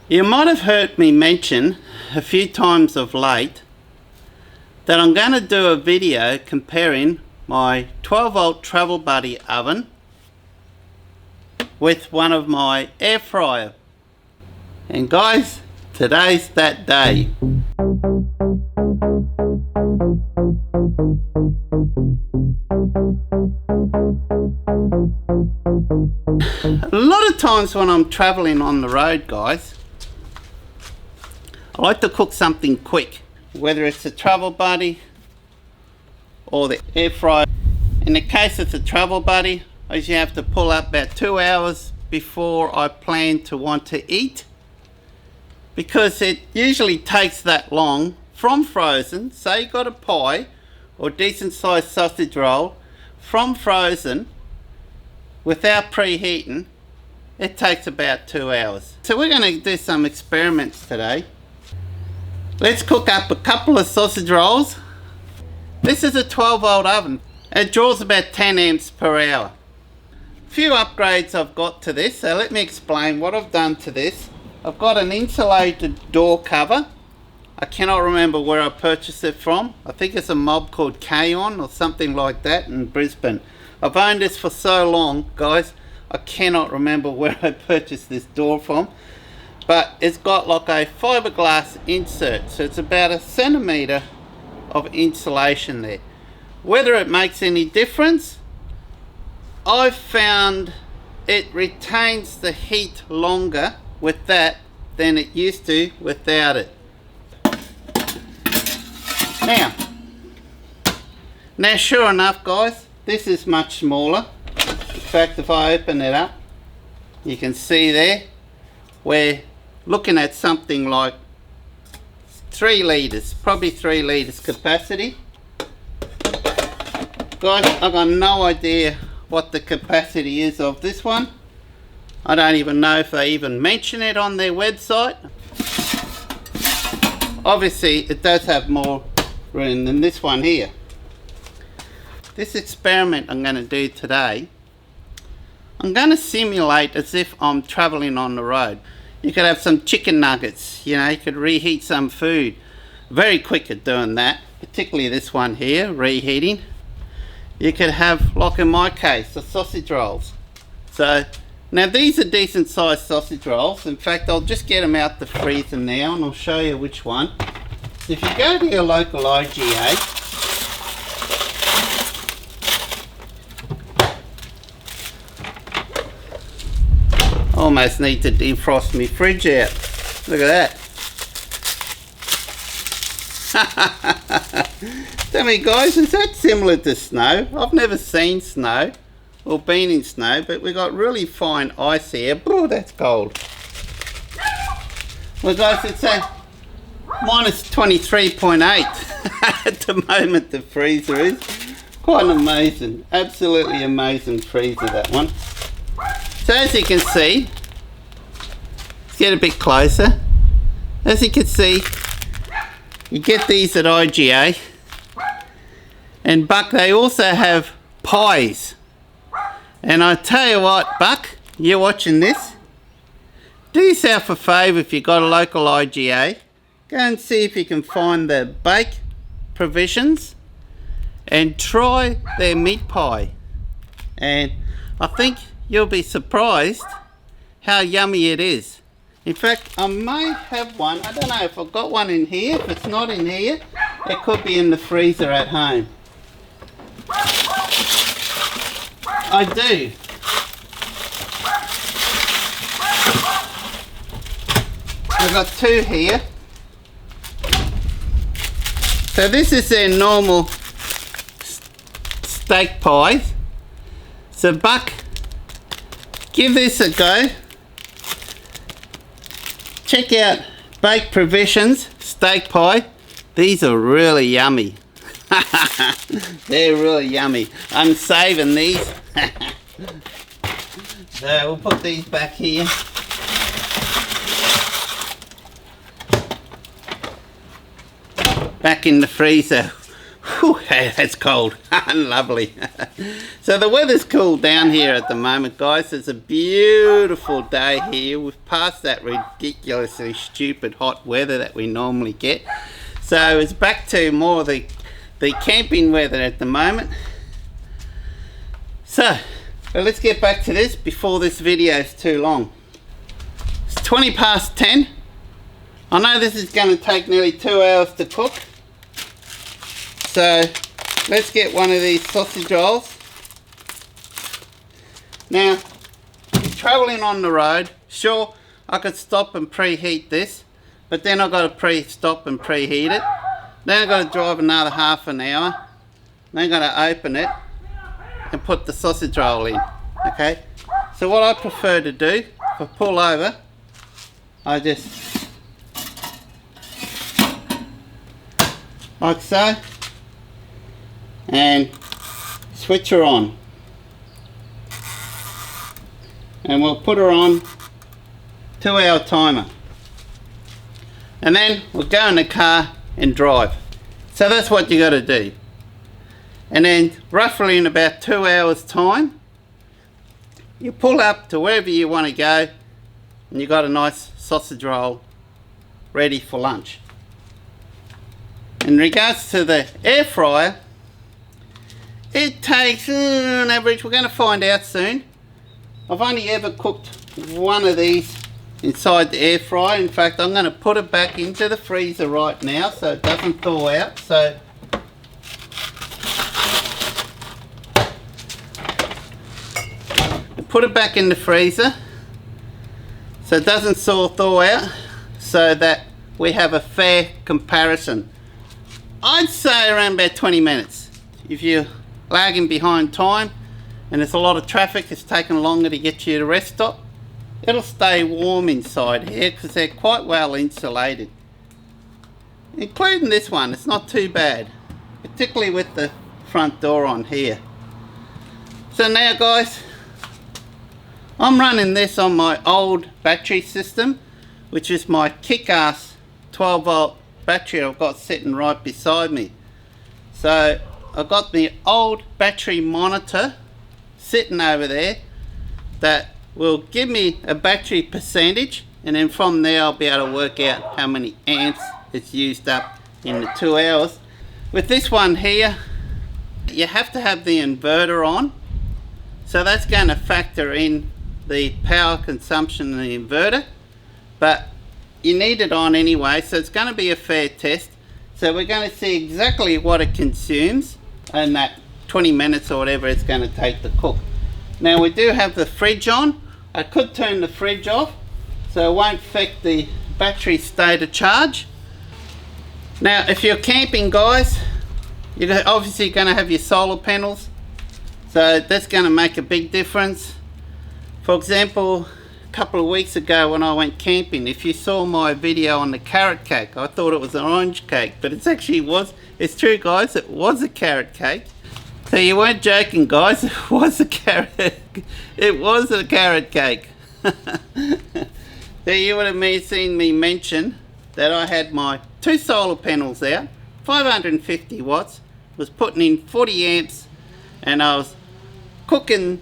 You might have heard me mention a few times of late that I'm going to do a video comparing my 12-volt TravelBuddy oven with one of my air fryer. And guys, today's that day. A lot of times when I'm traveling on the road, guys, I like to cook something quick, whether it's the TravelBuddy or the air fryer. In the case of the TravelBuddy, I usually have to pull up about 2 hours before I plan to want to eat, because it usually takes that long from frozen. Say you got a pie or decent sized sausage roll from frozen without preheating, it takes about 2 hours. So we're going to do some experiments today. Let's cook up a couple of sausage rolls. This is a 12-volt oven. It draws about 10 amps per hour. Few upgrades I've got to this, so let me explain what I've done to this. I've got an insulated door cover. I cannot remember where I purchased it from. I think it's a mob called K-On or something like that in Brisbane. I've owned this for so long, guys, I cannot remember where I purchased this door from. But it's got like a fiberglass insert, so it's about 1 centimeter of insulation there. Whether it makes any difference, I've found it retains the heat longer with that than it used to without it. Now sure enough, guys, this is much smaller. In fact, if I open it up, you can see there we're looking at something like 3 litres, probably 3 litres capacity. Guys, I've got no idea what the capacity is of this one. I don't even know if they even mention it on their website. Obviously it does have more room than this one here. This experiment I'm going to do today, I'm going to simulate as if I'm traveling on the road. You could have some chicken nuggets, you know, you could reheat some food. Very quick at doing that, particularly this one here, reheating. You could have, like in my case, the sausage rolls. So now these are decent sized sausage rolls. In fact, I'll just get them out the freezer now and I'll show you which one. If you go to your local IGA, almost need to defrost my fridge out. Look at that. Tell me, guys, is that similar to snow? I've never seen snow or been in snow, but we got really fine ice here. Oh, that's cold. Well, guys, it's a minus 23.8 at the moment. The freezer is quite amazing, absolutely amazing freezer, that one. So as you can see, let's get a bit closer. As you can see, you get these at IGA, and Buck, they also have pies. And I tell you what, Buck, you're watching this, do yourself a favour if you've got a local IGA, go and see if you can find the bake provisions and try their meat pie. And I think you'll be surprised how yummy it is. In fact, I may have one. I don't know if I've got one in here. If it's not in here, it could be in the freezer at home. I do. I've got 2 here. So this is their normal steak pies. So Buck, give this a go. Check out Bake Provisions steak pie. These are really yummy. They're really yummy. I'm saving these. So we'll put these back here. Back in the freezer. Whew, that's cold. Lovely. So the weather's cooled down here at the moment, guys. It's a beautiful day here. We've passed that ridiculously stupid hot weather that we normally get. So it's back to more the camping weather at the moment. So let's get back to this before this video is too long. It's 20 past 10. I know this is going to take nearly 2 hours to cook. So let's get one of these sausage rolls. Now, traveling on the road, sure, I could stop and preheat this, but then I've got to stop and preheat it. Then I've got to drive another half an hour. Then I've got to open it and put the sausage roll in. Okay, so what I prefer to do, if I pull over, I just, like so, and switch her on, and we'll put her on 2-hour timer, and then we'll go in the car and drive. So that's what you got to do. And then roughly in about 2 hours time, you pull up to wherever you want to go and you got a nice sausage roll ready for lunch. In regards to the air fryer, it takes on average, we're going to find out soon. I've only ever cooked one of these inside the air fryer. In fact, I'm going to put it back into the freezer right now so it doesn't thaw out. So put it back in the freezer so it doesn't thaw out, so that we have a fair comparison. I'd say around about 20 minutes. If you're lagging behind time and there's a lot of traffic, it's taking longer to get you to the rest stop, it'll stay warm inside here because they're quite well insulated. Including this one, it's not too bad, particularly with the front door on here. So now guys, I'm running this on my old battery system, which is my kick-ass 12-volt battery I've got sitting right beside me. So I've got the old battery monitor sitting over there that will give me a battery percentage, and then from there I'll be able to work out how many amps it's used up in the 2 hours. With this one here, you have to have the inverter on, so that's going to factor in the power consumption of the inverter, but you need it on anyway, so it's going to be a fair test. So we're going to see exactly what it consumes in that 20 minutes or whatever it's going to take to cook. Now we do have the fridge on. I could turn the fridge off so it won't affect the battery state of charge. Now if you're camping guys, you're obviously going to have your solar panels, so that's going to make a big difference. For example, a couple of weeks ago when I went camping, if you saw my video on the carrot cake, I thought it was an orange cake, but it's true guys, it was a carrot cake. So you weren't joking guys, it was a carrot cake. So you would have seen me mention that I had my 2 solar panels out, 550 watts, was putting in 40 amps, and I was cooking,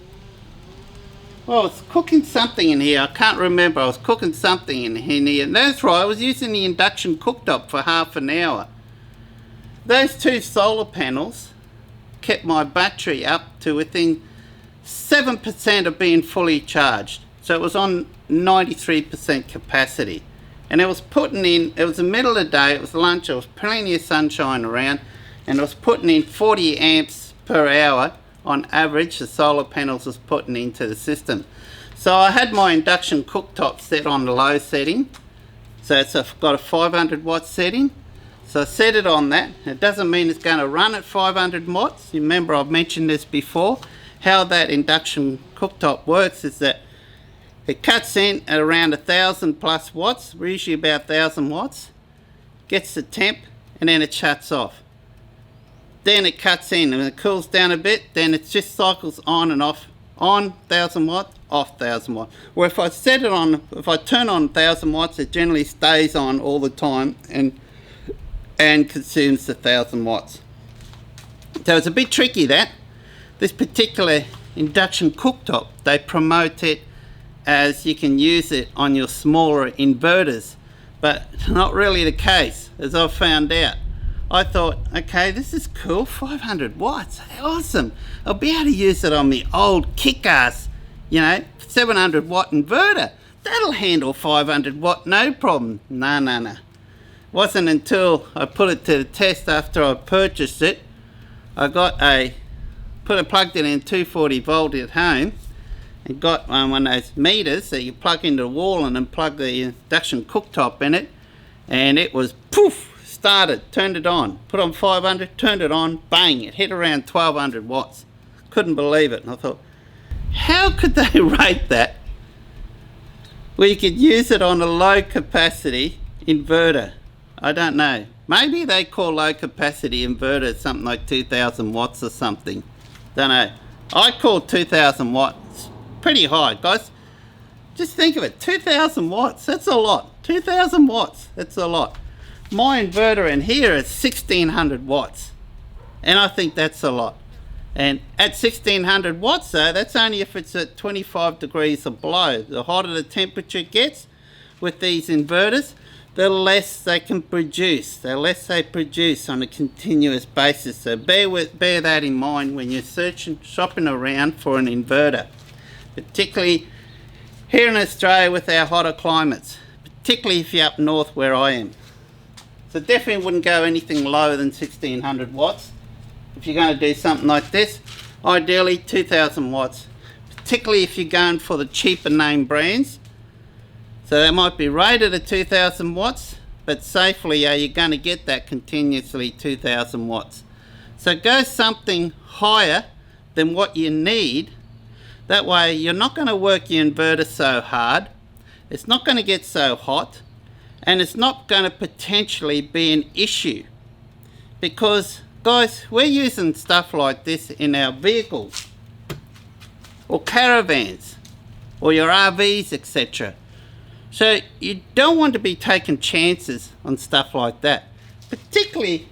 well, I was cooking something in here, I can't remember, I was cooking something in here, and that's right, I was using the induction cooktop for half an hour. Those 2 solar panels kept my battery up to within 7% of being fully charged. So it was on 93% capacity. And it was putting in, it was the middle of the day, it was lunch, there was plenty of sunshine around, and it was putting in 40 amps per hour on average the solar panels was putting into the system. So I had my induction cooktop set on the low setting, so it's got a 500 watt setting. So I set it on that. It doesn't mean it's going to run at 500 watts. You remember I've mentioned this before. How that induction cooktop works is that it cuts in at around 1000 plus watts, usually about 1000 watts, gets the temp, and then it shuts off. Then it cuts in and it cools down a bit, then it just cycles on and off, on 1000 watts, off 1000 watts. Or if I set it on, if I turn on 1000 watts, it generally stays on all the time and consumes the 1000 watts. So it's a bit tricky that. This particular induction cooktop, they promote it as you can use it on your smaller inverters, but not really the case, as I've found out. I thought, okay, this is cool, 500 watts, awesome. I'll be able to use it on my old kick-ass, 700 watt inverter. That'll handle 500 watt, no problem. No. Wasn't until I put it to the test after I purchased it. I plugged it in 240 volt at home and got one of those meters that you plug into the wall and then plug the induction cooktop in it, and it was poof, started, turned it on, put on 500, turned it on, bang, it hit around 1200 watts. Couldn't believe it. And I thought, how could they rate that where you could use it on a low capacity inverter? I don't know. Maybe they call low capacity inverter something like 2000 watts or something. Don't know. I call 2000 watts pretty high, guys. Just think of it, 2000 watts, that's a lot. 2000 watts, that's a lot. My inverter in here is 1600 watts, and I think that's a lot. And at 1600 watts though, that's only if it's at 25 degrees or below. The hotter the temperature gets with these inverters, the less they can produce, the less they produce on a continuous basis. So bear that in mind when you're shopping around for an inverter, particularly here in Australia with our hotter climates, particularly if you're up north where I am. So definitely wouldn't go anything lower than 1600 watts. If you're going to do something like this, ideally 2000 watts, particularly if you're going for the cheaper name brands. So they might be rated at 2000 watts, but safely you're going to get that continuously 2000 watts. So go something higher than what you need. That way you're not going to work your inverter so hard, it's not going to get so hot, and it's not going to potentially be an issue. Because guys, we're using stuff like this in our vehicles or caravans or your RVs, etc. So you don't want to be taking chances on stuff like that, particularly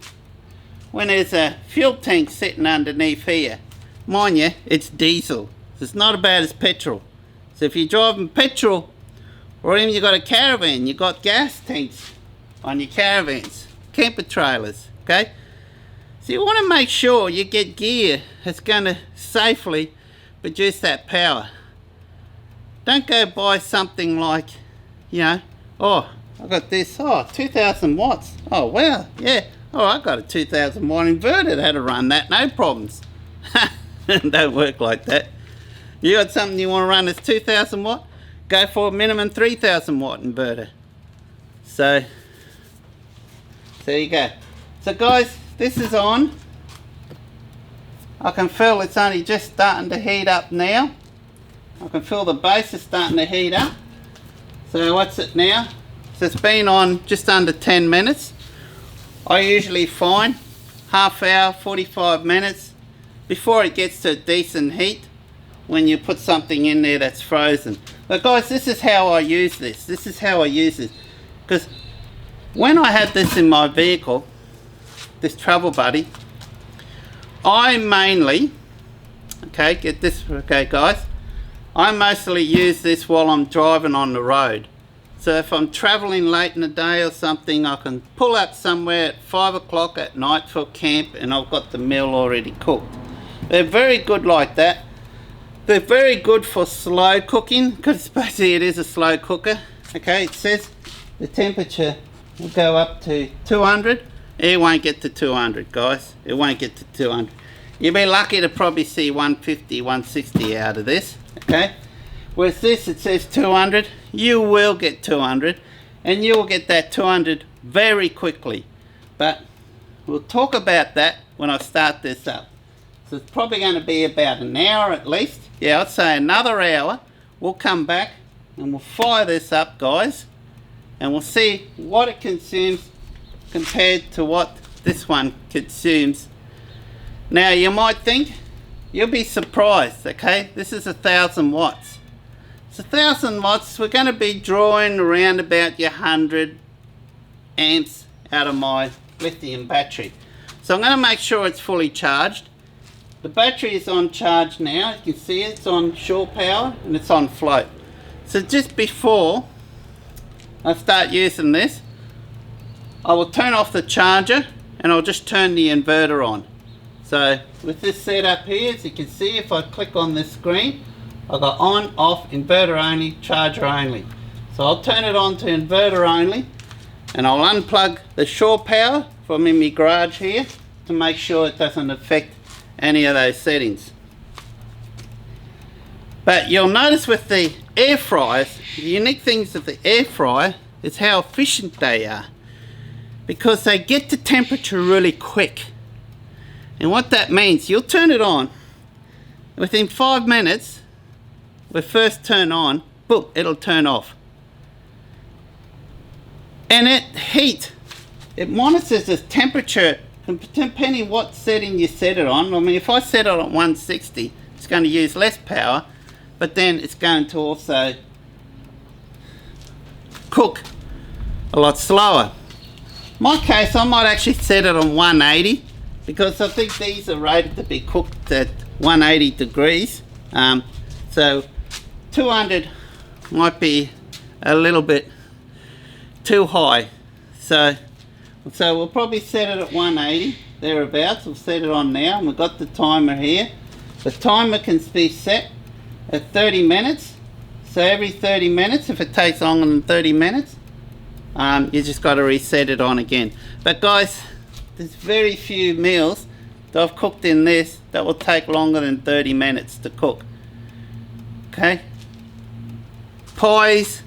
when there's a fuel tank sitting underneath here. Mind you, it's diesel. It's not as bad as petrol. So if you're driving petrol, or even you've got a caravan, you've got gas tanks on your caravans, camper trailers, okay? So you want to make sure you get gear that's going to safely produce that power. Don't go buy something like, oh, I got this, 2000 watts. Oh, wow, yeah. Oh, I got a 2000 watt inverter that'll run that, no problems. Don't work like that. You got something you want to run that's 2000 watt, go for a minimum 3000 watt inverter. So there you go. So guys, this is on. I can feel it's only just starting to heat up now. I can feel the base is starting to heat up. So what's it now? So it's been on just under 10 minutes. I usually find half hour, 45 minutes before it gets to a decent heat when you put something in there that's frozen. But guys, this is how I use this. This is how I use it. Because when I had this in my vehicle, this TravelBuddy, I mainly, get this, guys, I mostly use this while I'm driving on the road. So if I'm traveling late in the day or something, I can pull up somewhere at 5 o'clock at night for camp and I've got the meal already cooked. They're very good like that. They're very good for slow cooking, because basically it is a slow cooker. Okay, it says the temperature will go up to 200. It won't get to 200, guys. It won't get to 200. You'll be lucky to probably see 150, 160 out of this. Okay, whereas this, it says 200. You will get 200, and you will get that 200 very quickly. But we'll talk about that when I start this up. So it's probably going to be about an hour at least. Yeah, I'd say another hour. We'll come back and we'll fire this up, guys, and we'll see what it consumes compared to what this one consumes. Now you might think, you'll be surprised, okay? This is 1000 watts. It's 1000 watts. We're going to be drawing around about your 100 amps out of my lithium battery. So So I'm going to make sure it's fully charged. The battery is on charge now. You can see it's on shore power and it's on float. So just before I start using this, I will turn off the charger and I'll just turn the inverter on. So with this setup here, as you can see, if I click on this screen, I've got on, off, inverter only, charger only. So I'll turn it on to inverter only and I'll unplug the shore power from in my garage here to make sure it doesn't affect any of those settings. But you'll notice with the air fryers, the unique things of the air fryer is how efficient they are, because they get the temperature really quick. And what that means, you'll turn it on, within 5 minutes, we first turn on, boom, it'll turn off. And it monitors the temperature depending what setting you set it on. I mean, if I set it on 160, it's going to use less power, but then it's going to also cook a lot slower. In my case, I might actually set it on 180 because I think these are rated to be cooked at 180 degrees. So 200 might be a little bit too high. So we'll probably set it at 180, thereabouts. We'll set it on now, and we've got the timer here. The timer can be set at 30 minutes. So every 30 minutes, if it takes longer than 30 minutes, you just got to reset it on again. But guys, there's very few meals that I've cooked in this that will take longer than 30 minutes to cook. Okay? Pies,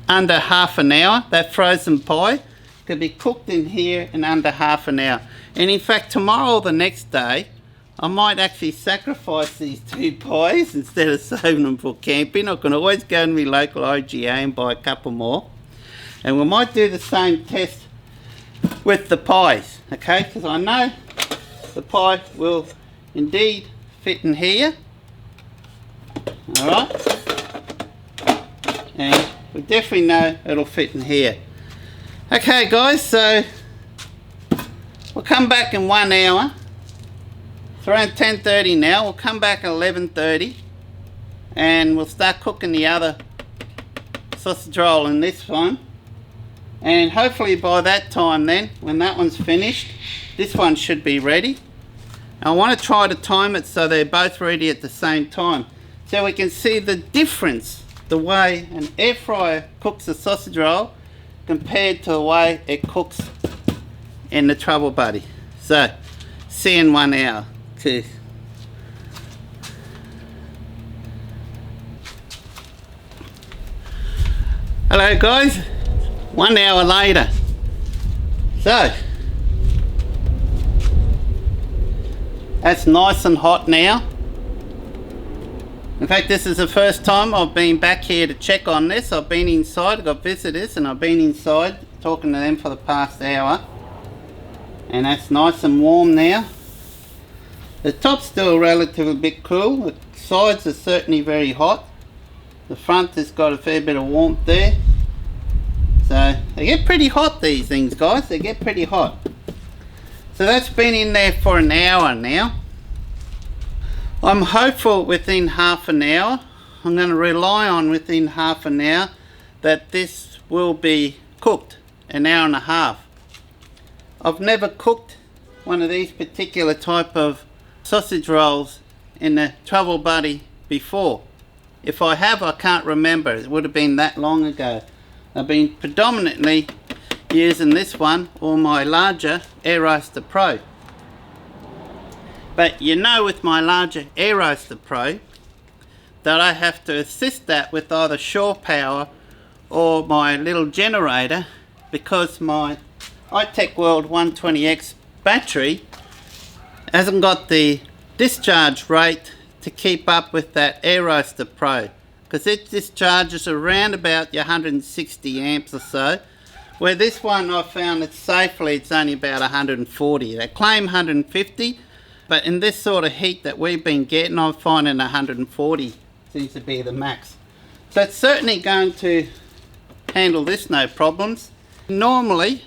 under half an hour. That frozen pie could be cooked in here in under half an hour. And in fact, tomorrow or the next day, I might actually sacrifice these 2 pies instead of saving them for camping. I can always go to my local IGA and buy a couple more. And we might do the same test with the pies, okay? Because I know the pie will indeed fit in here. Alright? And we definitely know it'll fit in here. Okay guys, so we'll come back in 1 hour. It's around 10:30 now. We'll come back at 11:30 and we'll start cooking the other sausage roll in this one. And hopefully by that time then, when that one's finished, this one should be ready. I want to try to time it so they're both ready at the same time, so we can see the difference, the way an air fryer cooks a sausage roll compared to the way it cooks in the TravelBuddy. So, see you in 1 hour. Cheers. Hello guys, 1 hour later. So, that's nice and hot now. In fact, this is the first time I've been back here to check on this. I've been inside, I've got visitors, and I've been inside talking to them for the past hour. And that's nice and warm now. The top's still relatively bit cool. The sides are certainly very hot. The front has got a fair bit of warmth there. So they get pretty hot, these things, guys. They get pretty hot. So that's been in there for an hour now. I'm hopeful within half an hour, I'm going to rely on within half an hour, that this will be cooked an hour and a half. I've never cooked one of these particular type of sausage rolls in the TravelBuddy before. If I have, I can't remember. It would have been that long ago. I've been predominantly using this one or my larger Air Roaster Pro. But you know, with my larger Air Roaster Pro, that I have to assist that with either shore power or my little generator, because my iTech World 120X battery hasn't got the discharge rate to keep up with that Air Roaster Pro, because it discharges around about your 160 amps or so, where this one I found it safely, it's only about 140. They claim 150, but in this sort of heat that we've been getting, I'm finding 140 seems to be the max. So it's certainly going to handle this no problems. Normally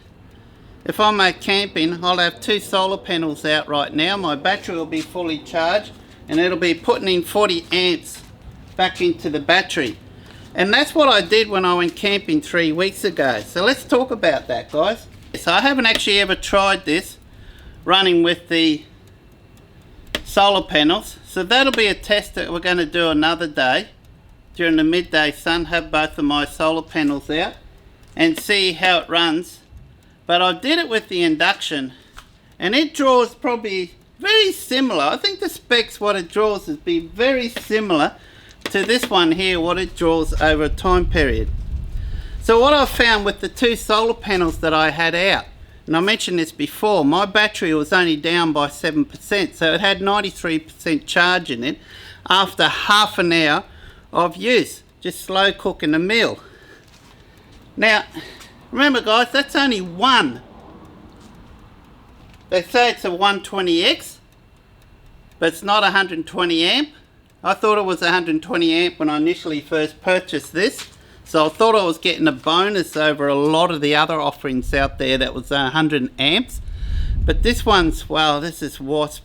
if I'm out camping, I'll have 2 solar panels out right now. My battery will be fully charged and it'll be putting in 40 amps back into the battery. And that's what I did when I went camping 3 weeks ago. So let's talk about that, guys. So I haven't actually ever tried this running with the solar panels. So that'll be a test that we're going to do another day. During the midday sun, have both of my solar panels out and see how it runs. But I did it with the induction and it draws probably very similar. I think the specs, what it draws is be very similar to this one here, what it draws over a time period. So what I found with the 2 solar panels that I had out, and I mentioned this before, my battery was only down by 7%, so it had 93% charge in it after half an hour of use, just slow cooking a meal. Now remember guys, that's only one. They say it's a 120X, but it's not 120 amp. I thought it was 120 amp when I initially first purchased this, so I thought I was getting a bonus over a lot of the other offerings out there that was 100 amps. But this one's, well, this is wasp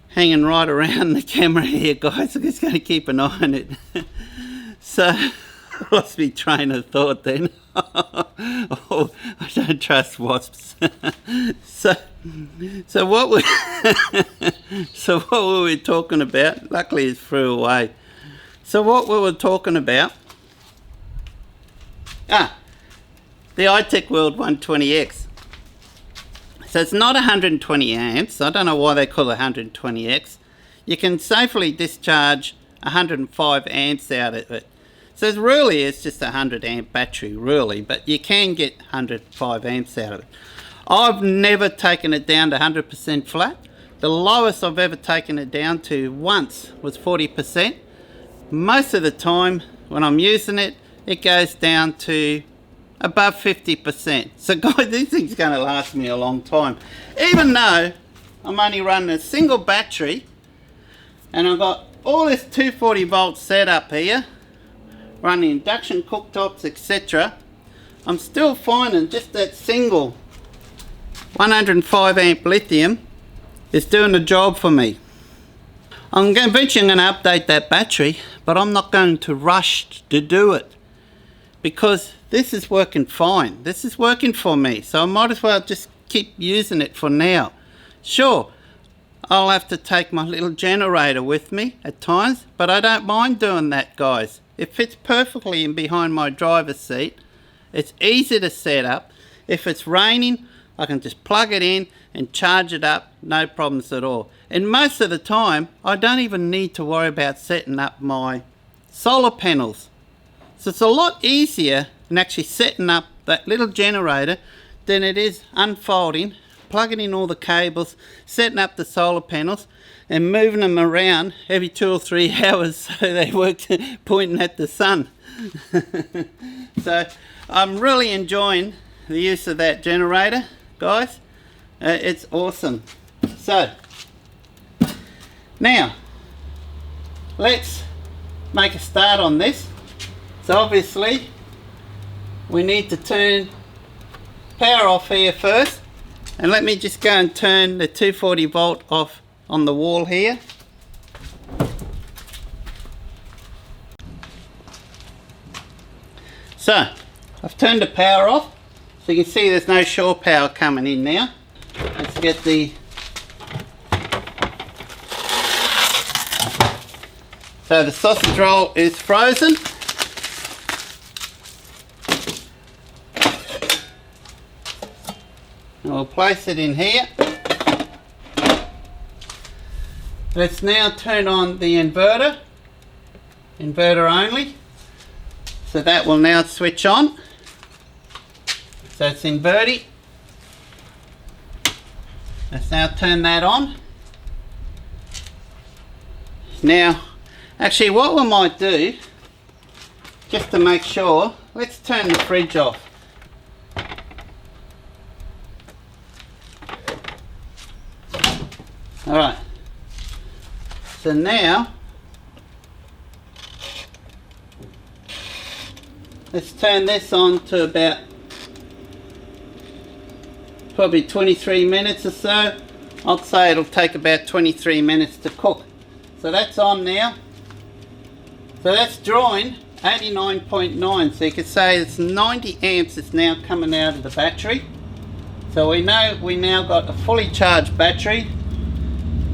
hanging right around the camera here, guys. I'm just going to keep an eye on it. So I lost my train of thought then. Oh, I don't trust wasps. So what were we talking about? Luckily it flew away. So what we were talking about, the iTech World 120X. So it's not 120 amps. I don't know why they call it 120X. You can safely discharge 105 amps out of it. So really it's just a 100 amp battery really, but you can get 105 amps out of it. I've never taken it down to 100% flat. The lowest I've ever taken it down to once was 40%. Most of the time when I'm using it, it goes down to above 50%. So guys, this thing's going to last me a long time. Even though I'm only running a single battery and I've got all this 240 volt setup here, running induction cooktops, etc. I'm still finding just that single 105 amp lithium is doing the job for me. Eventually I'm going to update that battery, but I'm not going to rush to do it because this is working fine. This is working for me, so I might as well just keep using it for now. Sure, I'll have to take my little generator with me at times, but I don't mind doing that, guys. It fits perfectly in behind my driver's seat. It's easy to set up. If it's raining, I can just plug it in and charge it up, no problems at all. And most of the time, I don't even need to worry about setting up my solar panels. So it's a lot easier than actually setting up that little generator than it is unfolding, plugging in all the cables, setting up the solar panels, and moving them around every 2 or 3 hours so they work pointing at the sun. So I'm really enjoying the use of that generator, guys. It's awesome. So now let's make a start on this. So obviously we need to turn power off here first, and let me just go and turn the 240 volt off on the wall here. So I've turned the power off, so you can see there's no shore power coming in now. Let's get the so the sausage roll is frozen. And we'll place it in here. Let's now turn on the inverter only. So that will now switch on. So it's inverting. Let's now turn that on. Now, actually what we might do, just to make sure, let's turn the fridge off. Alright. So now, let's turn this on to about probably 23 minutes or so. I'd say it'll take about 23 minutes to cook. So that's on now. So that's drawing 89.9. So you could say it's 90 amps that's now coming out of the battery. So we know we now got a fully charged battery,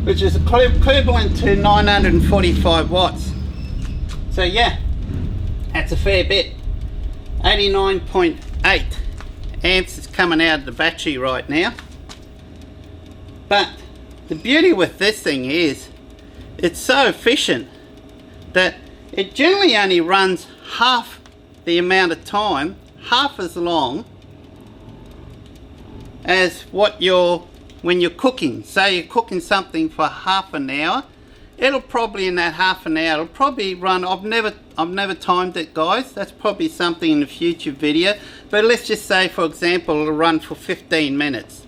which is equivalent to 945 watts. So yeah, that's a fair bit. 89.8 amps is coming out of the battery right now. But the beauty with this thing is it's so efficient that it generally only runs half the amount of time, half as long as what when you're cooking. Say you're cooking something for half an hour, it'll probably in that half an hour, it'll probably run, I've never timed it guys, that's probably something in a future video, but let's just say for example it'll run for 15 minutes.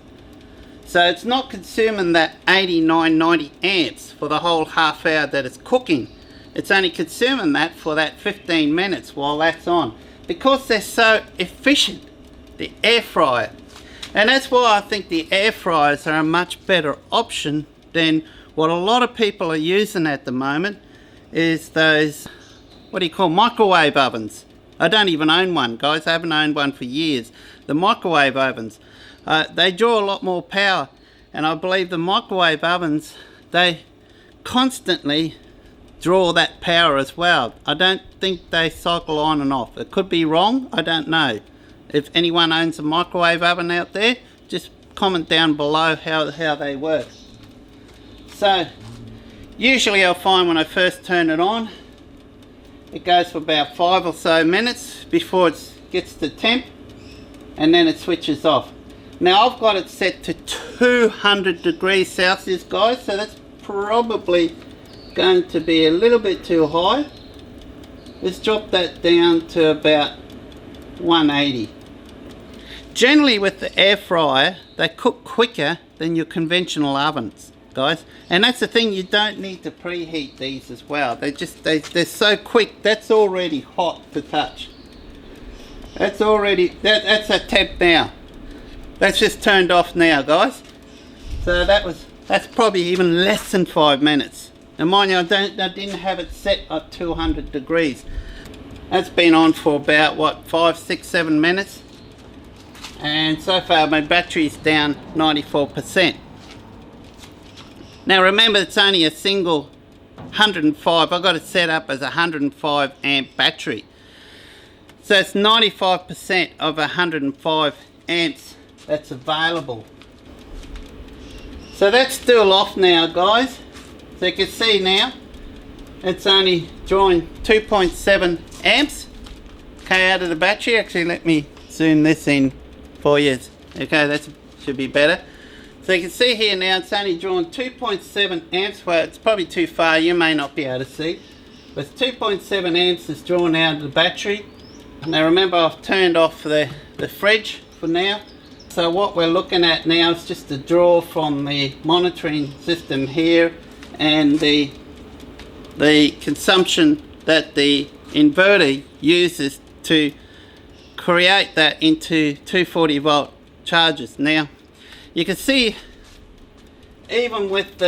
So it's not consuming that 89-90 amps for the whole half hour that it's cooking. It's only consuming that for that 15 minutes while that's on, because they're so efficient, the air fryer. And that's why I think the air fryers are a much better option than what a lot of people are using at the moment, is those, what do you call, microwave ovens. I don't even own one, guys. I haven't owned one for years. The microwave ovens, they draw a lot more power, and I believe the microwave ovens, they constantly draw that power as well. I don't think they cycle on and off. It could be wrong, I don't know. If anyone owns a microwave oven out there, just comment down below how they work. So usually I'll find when I first turn it on, it goes for about 5 or so minutes before it gets to temp, and then it switches off. Now I've got it set to 200 degrees Celsius guys, so that's probably going to be a little bit too high. Let's drop that down to about 180. Generally with the air fryer, they cook quicker than your conventional ovens, guys. And that's the thing, you don't need to preheat these as well. They're so quick. That's already hot to touch. That's already, that's a temp now. That's just turned off now, guys. So that's probably even less than 5 minutes. And mind you, I didn't have it set at 200 degrees. That's been on for about, what, 5, 6, 7 minutes. And so far my battery's down 94%. Now remember, it's only a single 105. I got it set up as a 105 amp battery. So it's 95% of 105 amps that's available. So that's still off now, guys. So you can see now it's only drawing 2.7 amps out of the battery. Actually, let me zoom this in for you. Okay, that should be better. So you can see here now it's only drawing 2.7 amps. Well, it's probably too far, you may not be able to see, but 2.7 amps is drawn out of the battery. Now remember, I've turned off the fridge for now. So what we're looking at now is just the draw from the monitoring system here, and the consumption that the inverter uses to create that into 240 volt charges. Now you can see, even with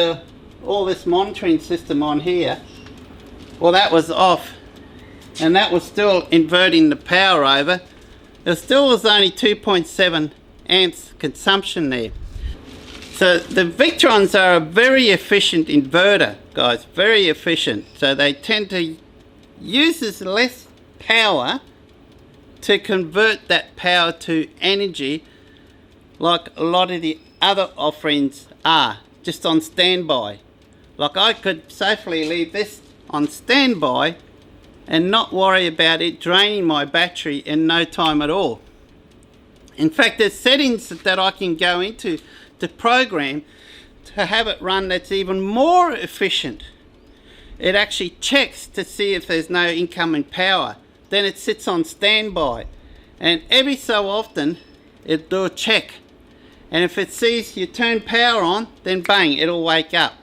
all this monitoring system on here, well, that was off and that was still inverting the power over. There still was only 2.7 amps consumption there. So the Victrons are a very efficient inverter, guys, very efficient. So they tend to use less power to convert that power to energy, like a lot of the other offerings are, just on standby. Like I could safely leave this on standby and not worry about it draining my battery in no time at all. In fact, there's settings that I can go into the program to have it run that's even more efficient. It actually checks to see if there's no incoming power. Then it sits on standby, and every so often it'll do a check, and if it sees you turn power on, then bang, it'll wake up.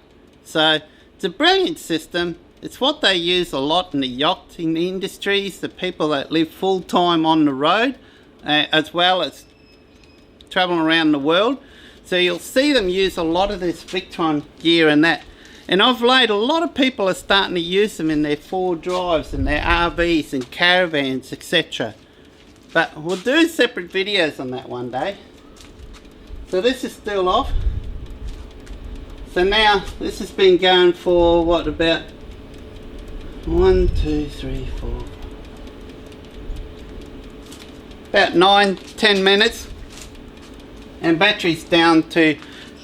So it's a brilliant system. It's what they use a lot in the yachting industries, the people that live full time on the road, as well as traveling around the world. So you'll see them use a lot of this Victron gear and that. And of late, a lot of people are starting to use them in their 4 drives and their RVs and caravans, etc. But we'll do separate videos on that one day. So this is still off. So now this has been going for what, about 1, 2, 3, 4, about 9-10 minutes, and battery's down to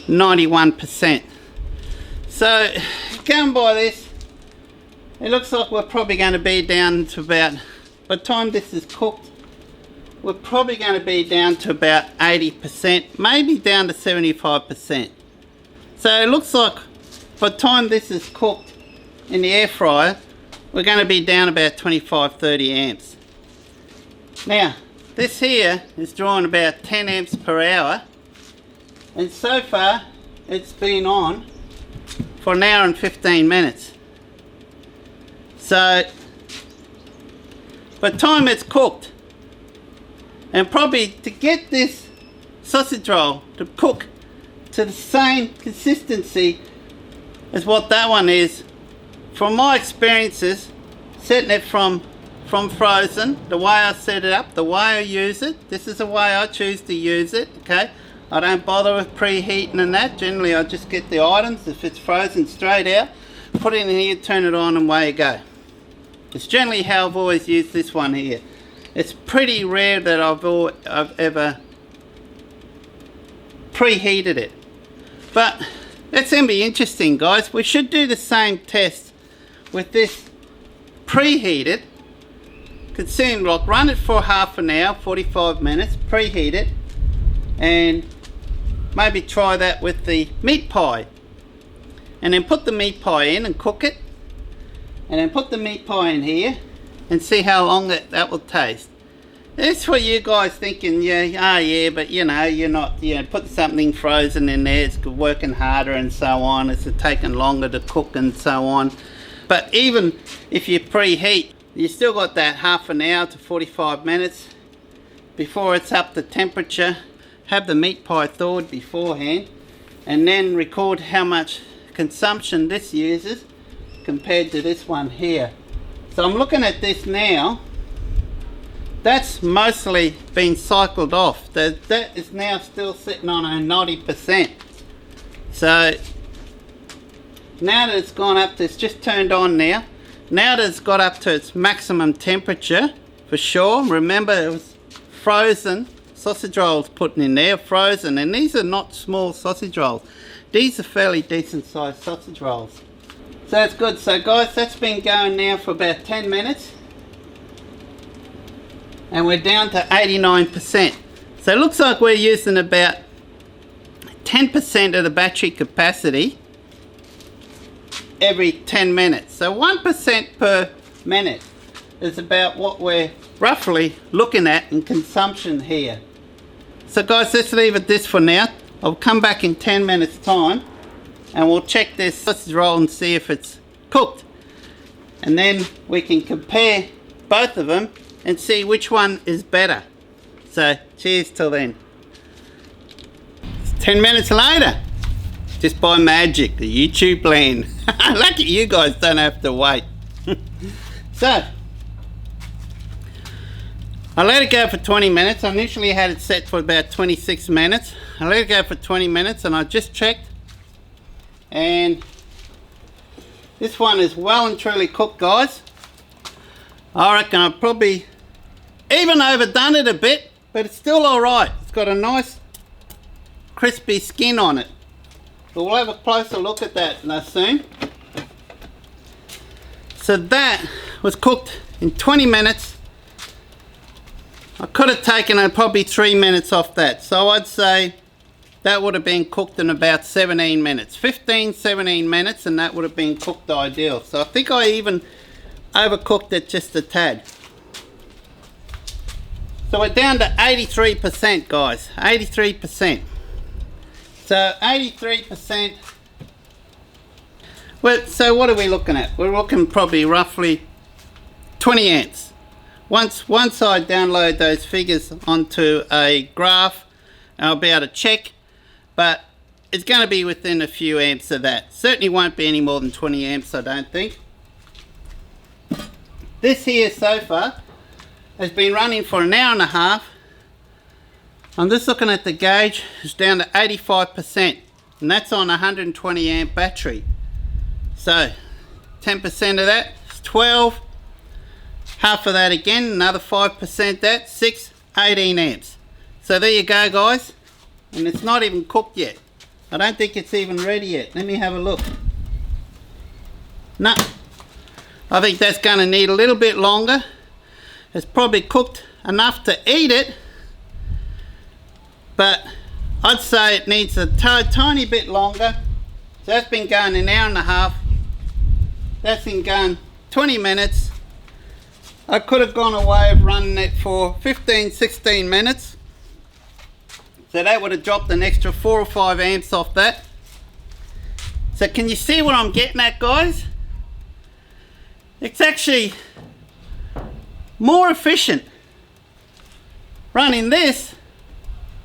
91%. So going by this, it looks like we're probably going to be down to about, by the time this is cooked, we're probably going to be down to about 80%, maybe down to 75%. So it looks like by the time this is cooked in the air fryer, we're going to be down about 25-30 amps. Now, this here is drawing about 10 amps per hour, and so far it's been on for 1 hour and 15 minutes. So by the time it's cooked, and probably to get this sausage roll to cook to the same consistency as what that one is, from my experiences setting it from frozen, the way I set it up, the way I use it, this is the way I choose to use it, okay? I don't bother with preheating and that. Generally I just get the items, if it's frozen, straight out, put it in here, turn it on, and away you go. It's generally how I've always used this one here. It's pretty rare that I've ever preheated it. But that's going to be interesting, guys. We should do the same test with this preheated. Consume, like, run it for half an hour, 45 minutes, preheat it, and maybe try that with the meat pie. And then put the meat pie in and cook it. And then put the meat pie in here and see how long that will taste. That's what you guys thinking, yeah, but you know, you're not, put something frozen in there, it's working harder and so on, it's taking longer to cook and so on. But even if you preheat, you still got that half an hour to 45 minutes before it's up to temperature. Have the meat pie thawed beforehand, and then record how much consumption this uses compared to this one here. So I'm looking at this now. That's mostly been cycled off. That is now still sitting on a 90%. So now that it's gone up to, it's just turned on now. Now that it's got up to its maximum temperature, for sure. Remember, it was frozen sausage rolls put in there, frozen, and these are not small sausage rolls. These are fairly decent sized sausage rolls. So that's good. So guys, that's been going now for about 10 minutes. And we're down to 89%. So it looks like we're using about 10% of the battery capacity every 10 minutes. So 1% per minute is about what we're roughly looking at in consumption here. So guys, let's leave it this for now. I'll come back in 10 minutes time and we'll check this sausage roll and see if it's cooked. And then we can compare both of them and see which one is better. So cheers till then. It's 10 minutes later, just by magic, the YouTube land. Lucky you guys don't have to wait. So I let it go for 20 minutes. I initially had it set for about 26 minutes. I let it go for 20 minutes and I just checked, and this one is well and truly cooked, guys. I reckon I've probably even overdone it a bit, but it's still alright. It's got a nice crispy skin on it. So we'll have a closer look at that soon. So that was cooked in 20 minutes. I could have taken probably 3 minutes off that. So I'd say that would have been cooked in about 17 minutes. 15-17 minutes, and that would have been cooked ideal. So I think I even overcooked it just a tad. So we're down to 83%, guys. 83%. So 83%. Well, so what are we looking at? We're looking probably roughly 20 amps. Once I download those figures onto a graph I'll be able to check, but it's going to be within a few amps of that. Certainly won't be any more than 20 amps, I don't think. This here sofa has been running for an hour and a half. I'm just looking at the gauge, it's down to 85%, and that's on a 120 amp battery. So 10% of that is 12, half of that again, another 5%, that's 6, 18 amps. So there you go guys, and it's not even cooked yet. I don't think it's even ready yet. Let me have a look. No, I think that's going to need a little bit longer. It's probably cooked enough to eat it, but I'd say it needs a tiny bit longer. So that's been going an hour and a half. That's been going 20 minutes. I could have gone away of running it for 15-16 minutes. So that would have dropped an extra 4 or 5 amps off that. So can you see what I'm getting at, guys? It's actually more efficient running this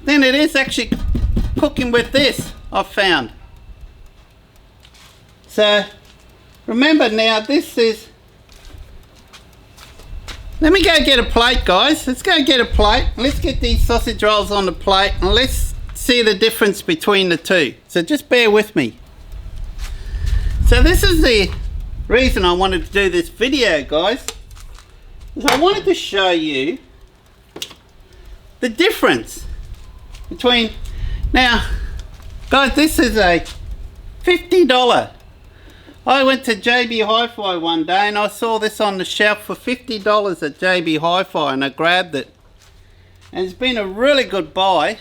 than it is actually cooking with this, I've found. So remember now, this is... Let me go get a plate, guys. Let's go get a plate. Let's get these sausage rolls on the plate and let's see the difference between the two. So just bear with me. So this is the reason I wanted to do this video, guys. Is I wanted to show you the difference between... Now, guys, this is a $50. I went to JB Hi-Fi one day and I saw this on the shelf for $50 at JB Hi-Fi and I grabbed it. And it's been a really good buy.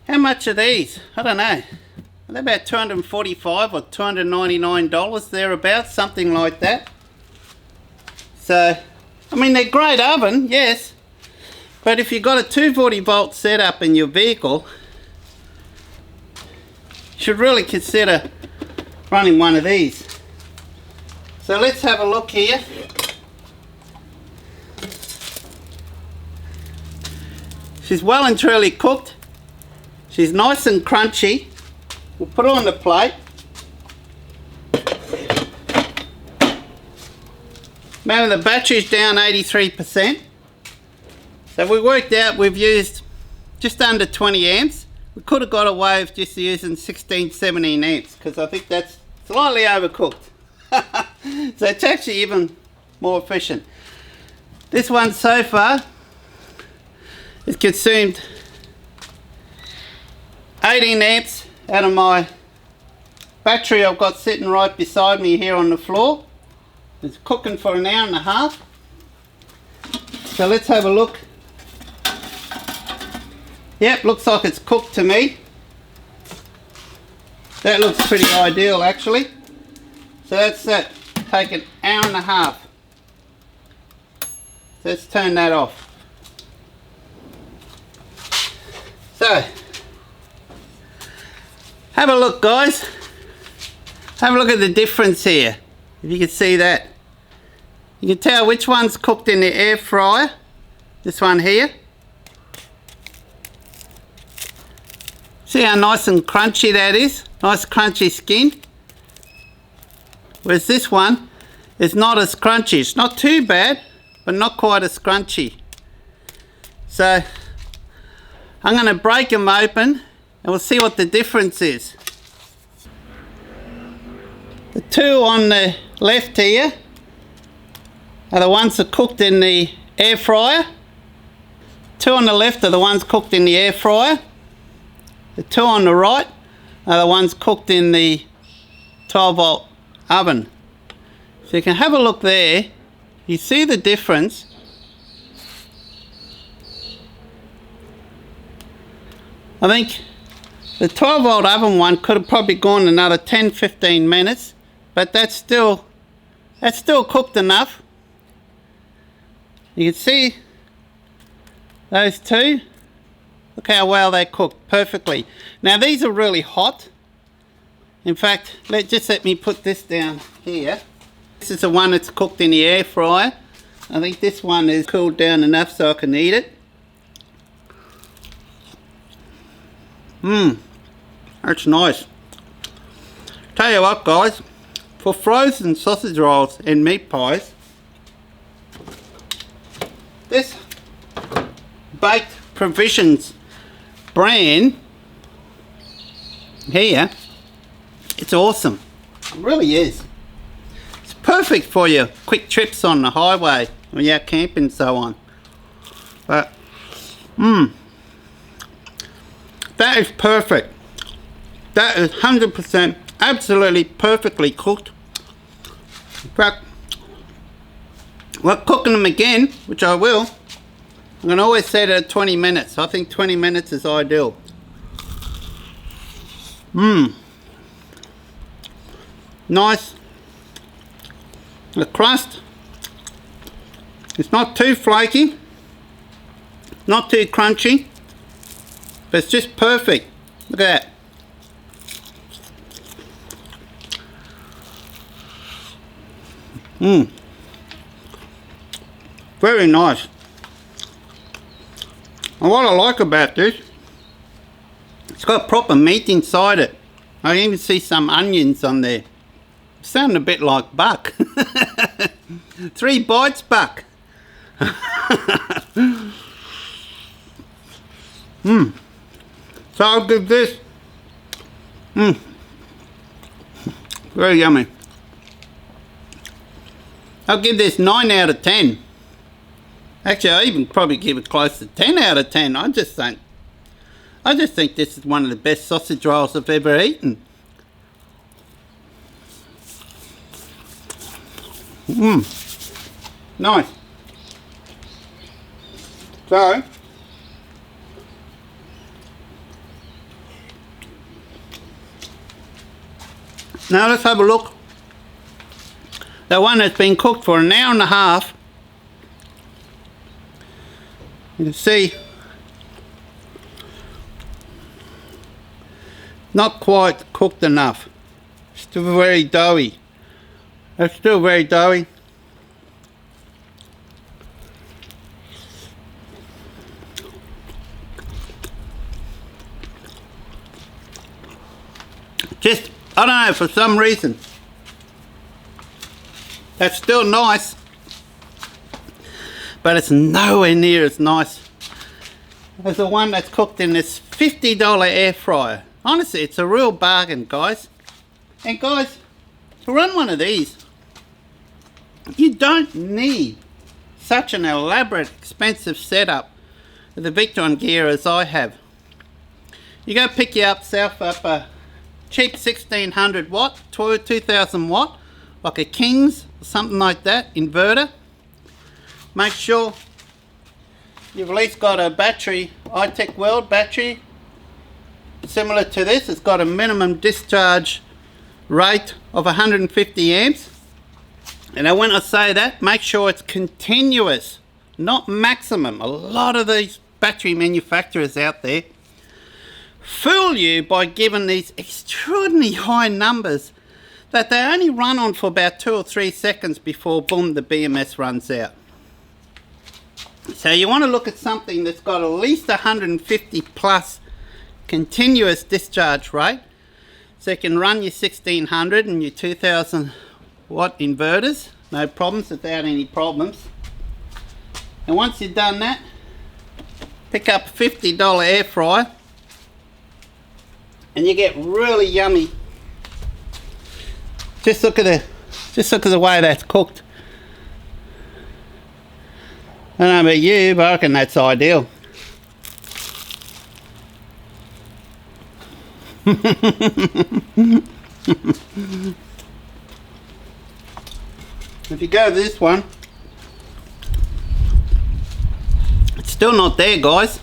How much are these? I don't know. They're about $245 or $299 thereabouts, something like that. So, I mean, they're great oven, yes. But if you've got a 240 volt setup in your vehicle, you should really consider running one of these. So let's have a look here. She's well and truly cooked. She's nice and crunchy. We'll put her on the plate. Remember, the battery's down 83%. So we worked out we've used just under 20 amps. We could have got away with just using 16, 17 amps because I think that's slightly overcooked. So it's actually even more efficient. This one so far has consumed 18 amps out of my battery I've got sitting right beside me here on the floor. It's cooking for an hour and a half. So let's have a look. Yep, looks like it's cooked to me. That looks pretty ideal actually. So that's that. Take an hour and a half. So let's turn that off. So, have a look guys. Have a look at the difference here. If you can see that. You can tell which one's cooked in the air fryer. This one here. See how nice and crunchy that is? Nice crunchy skin. Whereas this one is not as crunchy. It's not too bad, but not quite as crunchy. So I'm going to break them open and we'll see what the difference is. The two on the left here are the ones that cooked in the air fryer. Two on the left are the ones cooked in the air fryer. The two on the right are the ones cooked in the 12 volt oven. So you can have a look there. You see the difference. I think the 12 volt oven one could have probably gone another 10-15 minutes, but that's still cooked enough. You can see those two. Look how well they cooked perfectly. Now these are really hot. In fact, let me put this down here. This is the one that's cooked in the air fryer. I think this one is cooled down enough so I can eat it. That's nice. Tell you what guys, for frozen sausage rolls and meat pies, this Baked Provisions brand here, it's awesome. It really is. It's perfect for your quick trips on the highway when you're out camping and so on. But that is perfect. That is 100% absolutely perfectly cooked. In fact, we're cooking them again, which I will. I'm going to always set it at 20 minutes. I think 20 minutes is ideal. Nice. The crust, it's not too flaky, not too crunchy, but it's just perfect. Look at that. Very nice. And what I like about this, it's got proper meat inside it. I can even see some onions on there. Sounding a bit like Buck. 3 bites, Buck. So I'll give this very yummy. I'll give this 9 out of 10. Actually, I even probably give it close to 10 out of 10. I just think this is one of the best sausage rolls I've ever eaten. Nice. So, now let's have a look. The one that's been cooked for an hour and a half. You can see, not quite cooked enough. Still very doughy. It's still very doughy. Just, I don't know, for some reason, that's still nice, but it's nowhere near as nice as the one that's cooked in this $50 air fryer. Honestly, it's a real bargain, guys. And guys, to run one of these, you don't need such an elaborate, expensive setup with the Victron Gear as I have. You go pick yourself up a cheap 1600 watt, 2000 watt, like a King's or something like that, inverter. Make sure you've at least got a battery, iTech World battery, similar to this. It's got a minimum discharge rate of 150 amps. And now when I say that, make sure it's continuous, not maximum. A lot of these battery manufacturers out there fool you by giving these extraordinarily high numbers that they only run on for about 2 or 3 seconds before boom, the BMS runs out. So you want to look at something that's got at least 150 plus continuous discharge rate, so you can run your 1600 and your 2000 watt inverters, no problems, without any problems. And once you've done that, pick up a $50 air fryer and you get really yummy. Just look at the way that's cooked. I don't know about you, but I reckon that's ideal. If you go to this one, it's still not there, guys.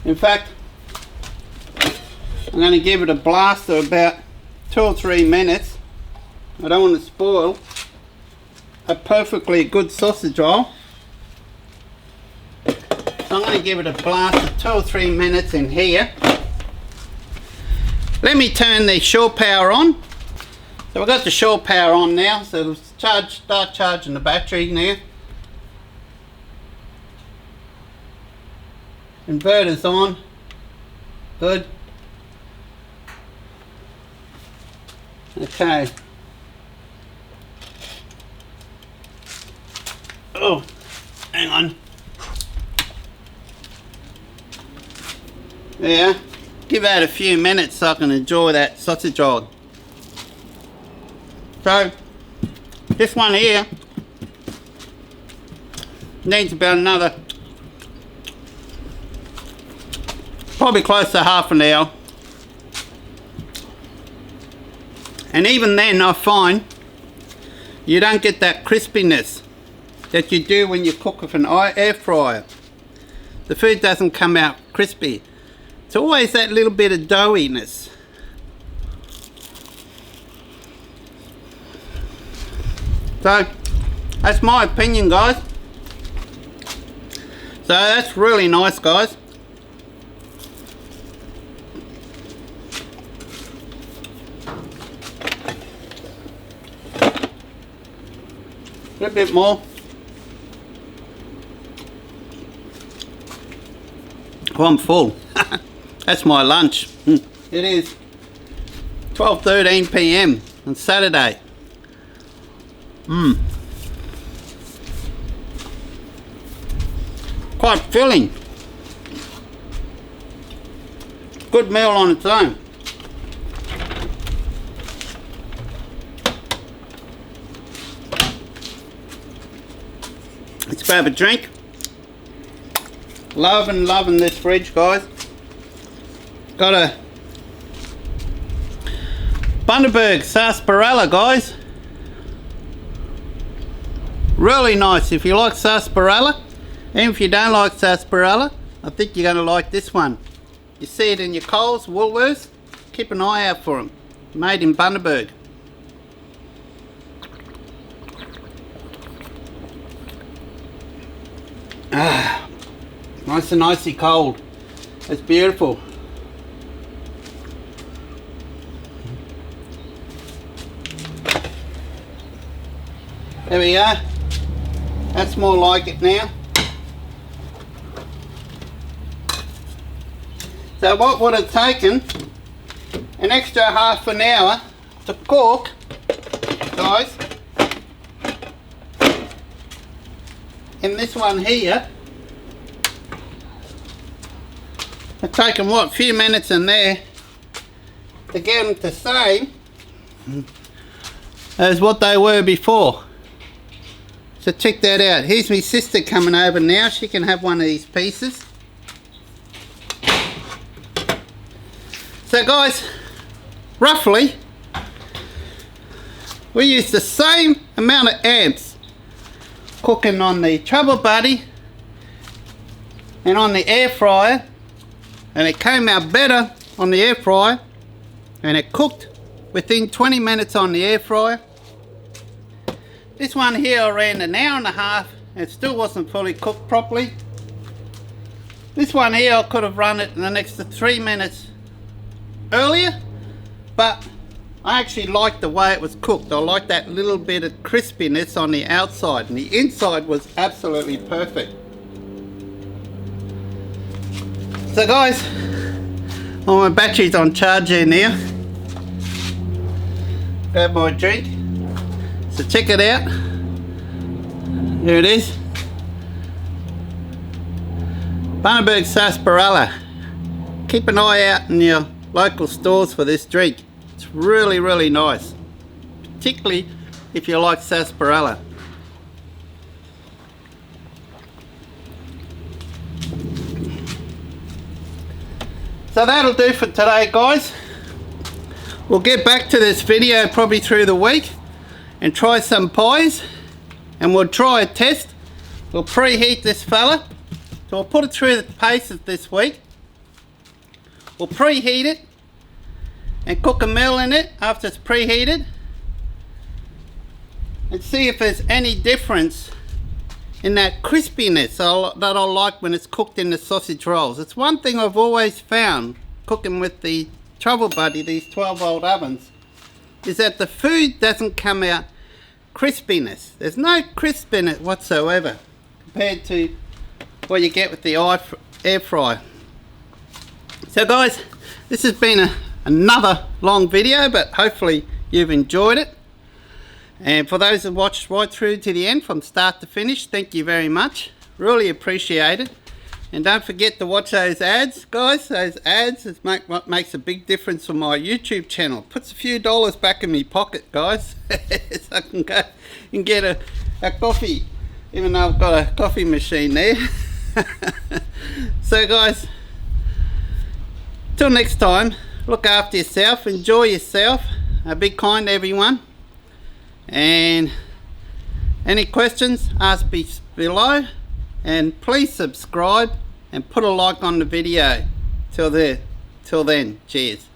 In fact, I'm going to give it a blast of about 2 or 3 minutes. I don't want to spoil a perfectly good sausage roll. So I'm going to give it a blast of 2 or 3 minutes in here. Let me turn the shore power on. So we've got the shore power on now, so it'll start charging the battery now. Inverter's on. Good. Okay. Oh, hang on. Yeah, give that a few minutes so I can enjoy that sausage roll. So, this one here needs about another, probably close to half an hour. And even then I find you don't get that crispiness that you do when you cook with an air fryer. The food doesn't come out crispy. It's always that little bit of doughiness. So that's my opinion, guys. So that's really nice, guys. A little bit more. Oh, I'm full. That's my lunch. It is 12:13 p.m. on Saturday. Quite filling. Good meal on its own. Let's grab a drink. Loving this fridge, guys. Got a Bundaberg sarsaparilla, guys. Really nice. If you like sarsaparilla, and if you don't like sarsaparilla, I think you're going to like this one. You see it in your Coles, Woolworths. Keep an eye out for them. Made in Bundaberg. Ah, nice and icy cold. It's beautiful. There we go. That's more like it now. So what would have taken an extra half an hour to cook, guys, in this one here, it's taken what, a few minutes in there to get them the same as what they were before. So check that out. Here's my sister coming over now. She can have one of these pieces. So guys, roughly, we use the same amount of amps cooking on the TravelBuddy and on the air fryer, and it came out better on the air fryer, and it cooked within 20 minutes on the air fryer. This one here I ran an hour and a half and it still wasn't fully cooked properly. This one here I could have run it in the next 3 minutes earlier, but I actually liked the way it was cooked. I like that little bit of crispiness on the outside, and the inside was absolutely perfect. So guys, my battery's on charge here now. Grab my drink. So check it out. Here it is. Bundaberg sarsaparilla. Keep an eye out in your local stores for this drink. It's really, really nice. Particularly if you like sarsaparilla. So that'll do for today, guys. We'll get back to this video probably through the week and try some pies, and we'll try a test. We'll preheat this fella, so we'll put it through the paces this week. We'll preheat it and cook a meal in it after it's preheated, and see if there's any difference in that crispiness that I like when it's cooked in the sausage rolls. It's one thing I've always found cooking with the TravelBuddy, these 12-volt ovens, is that the food doesn't come out crispiness. There's no crisp in it whatsoever compared to what you get with the air fryer. So guys, this has been another long video, but hopefully you've enjoyed it. And for those who watched right through to the end from start to finish, thank you very much. Really appreciate it. And don't forget to watch those ads, guys. Those ads is what makes a big difference for my YouTube channel. Puts a few dollars back in my pocket, guys. So I can go and get a coffee, even though I've got a coffee machine there. So guys, till next time, look after yourself, enjoy yourself, be kind to everyone, and any questions, ask below, and please subscribe and put a like on the video. Till then, cheers.